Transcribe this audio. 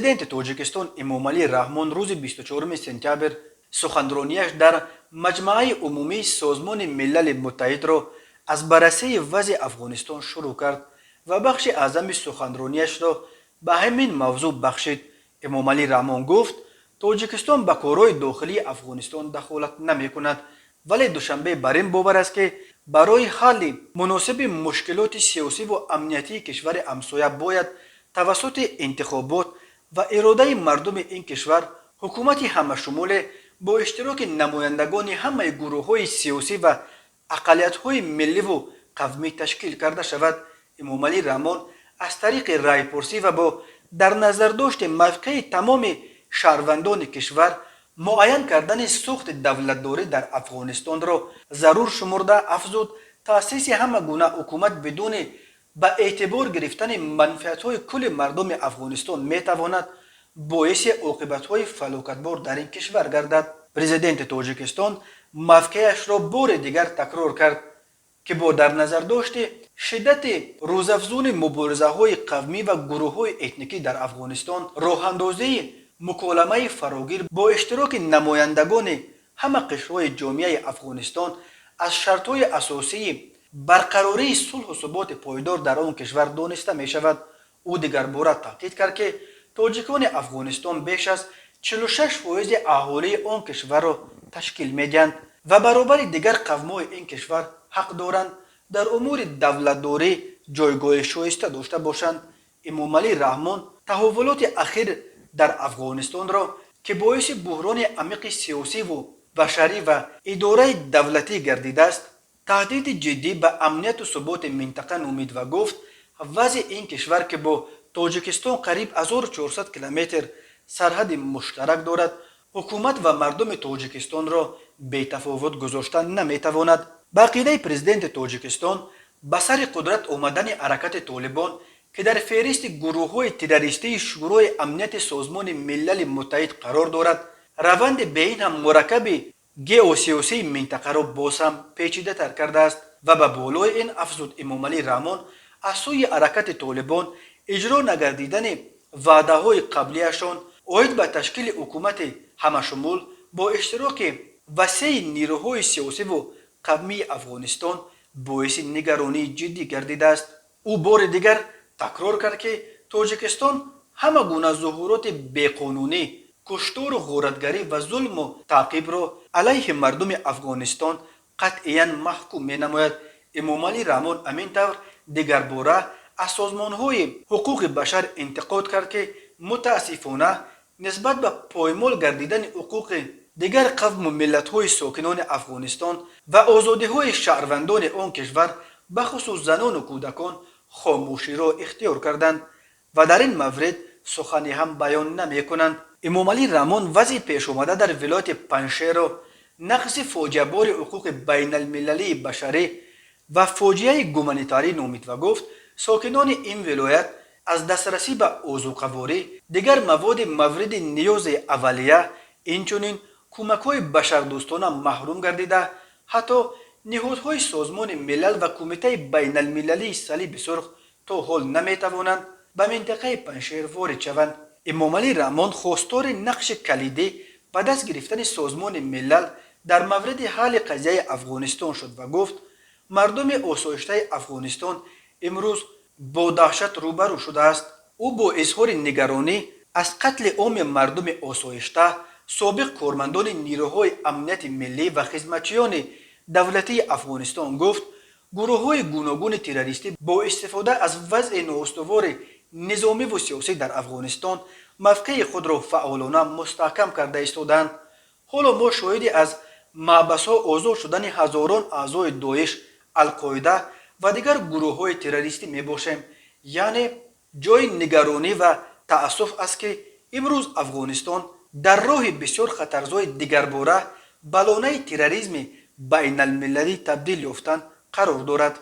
президент توجیکستان امامعلی رحمان روز 24 سپتامبر سخنرانیش در مجمع عمومی سازمان ملل متحد را از بررسی وضع افغانستان شروع کرد و بخش اعظم سخنرانیش را به همین موضوع بخشید. امامعلی رحمان گفت توجیکستان به کارهای داخلی افغانستان دخالت نمی کند، ولی دوشنبه بر این باور است که برای حل مناسب مشکلات سیاسی و امنیتی کشور همسایه باید توسط انتخابات و اراده مردم این کشور حکومت همه شمول با اشتراک نمایندگان همه گروه‌های سیاسی و اقلیت‌های ملی و قومی تشکیل کرده شود. امامعلی رحمان از طریق رای‌پرسی و با در نظر داشت موقع تمام شهروندان کشور معین کردن ساخت دولتداری در افغانستان را ضرور شمرده افزود تأسیس همه گونه حکومت بدون به اعتبار گرفتن منفعت‌های کل مردم افغانستان میتواند باعث عاقبت‌های فلاکتبار در این کشور گردد. پرزیدنت تاجیکستان موقعش را بار دیگر تکرار کرد که با در نظر داشت شدت روزافزون مبارزه‌های قومی و گروه‌های اتنیکی در افغانستان، راه‌اندازی مکالمه فراگیر با اشتراک نمایندگان همه قشرهای جامعه افغانستان از شرط‌های اساسی برقراری صلح و ثبات پایدار در آن کشور دانسته می شود. او دیگر باره تاکید کرد که تاجیکان افغانستان بیش از 46% اهالی آن کشور را تشکیل می‌دهند و برابر دیگر قوم‌های این کشور حق دارند در امور دولتداری جایگاه شایسته داشته باشند. امامعلی رحمان تحولات اخیر در افغانستان را که باعث بحران عمیق سیاسی و بشری و اداره دولتی گردیده است تهدید جدی به امنیت و ثبات منطقه نامید و گفت وضع این کشور که با تاجیکستان قریب 1400 کیلومتر سرحد مشترک دارد حکومت و مردم تاجیکستان را بی‌تفاوت گذاشتن نمیتواند. به عقیده پرزیدنت تاجیکستان به سر قدرت آمدن حرکت طالبان که در فهرست گروه‌های تروریستی شورای امنیت سازمان ملل متحد قرار دارد روند به این هم مرکب گئوسیاسی منطقه را باز هم پیچیده تر کرده است و به بالای این افزود امامعلی رحمان از سوی حرکت طالبان اجرا نگردیدن وعده های قبلیشان عاید به تشکیل حکومت همشمول با اشتراک وسیع نیروهای سیاسی و قومی افغانستان باعث نگرانی جدی گردیده است. او بار دیگر تکرار کرد که تاجیکستان همه گونه ظهورات بیقانونی، کشتار و غارتگری و ظلم و تعقیب را علیه مردم افغانستان قطعاً محکوم می نماید. امامعلی رحمان همین طور دیگر باره از سازمان‌های حقوق بشر انتقاد کرد که متاسفانه نسبت به پایمال گردیدن حقوق دیگر قوم و ملت‌های ساکنان افغانستان و آزادی‌های شهروندان آن کشور به خصوص زنان و کودکان خاموشی را اختیار کردند و در این مورد سخنی هم بیان نمی‌کنند. امامعلی رحمان وضع پیش آمده در ولایت پنجشیر را نقض فاجعه بار حقوق بین المللی بشری و فاجعه گومانیتاری نامید و گفت ساکنان این ولایت از دسترسی به آذوقه‌واری، دیگر مواد مورد نیاز اولیه، اینچنین کمک‌های بشردوستانه محروم گردیده حتی نهادهای سازمان ملل و کمیته بین المللی صلیب سرخ تا حال نمی‌توانند به منطقه پنجشیر وارد شوند. امامعلی رحمان خواستار نقش کلیدی به دست گرفتن سازمان ملل در مورد حل قضیه افغانستان شد و گفت مردم آسایشته افغانستان امروز با دهشت روبرو شده است. او با اظهار نگرانی از قتل عام مردم آسایشته، سابق کارمندان نیروهای امنیت ملی و خدمتچیان دولتی افغانستان گفت گروه‌های گوناگون تروریستی با استفاده از وضع نااستوار نظامی و سیاسی در افغانستان موقع خود را فعالانه مستحکم کرده ایستادند. حالا ما شاهد از محبس‌ها آزاد شدن هزاران اعضای داعش، القاعده و دیگر گروه‌های تروریستی میباشیم. یعنی جای نگرانی و تأسف است که امروز افغانستان در راه بسیار خطرزای دیگر باره به لانه تروریسم بین المللی تبدیل یافتن قرار دارد.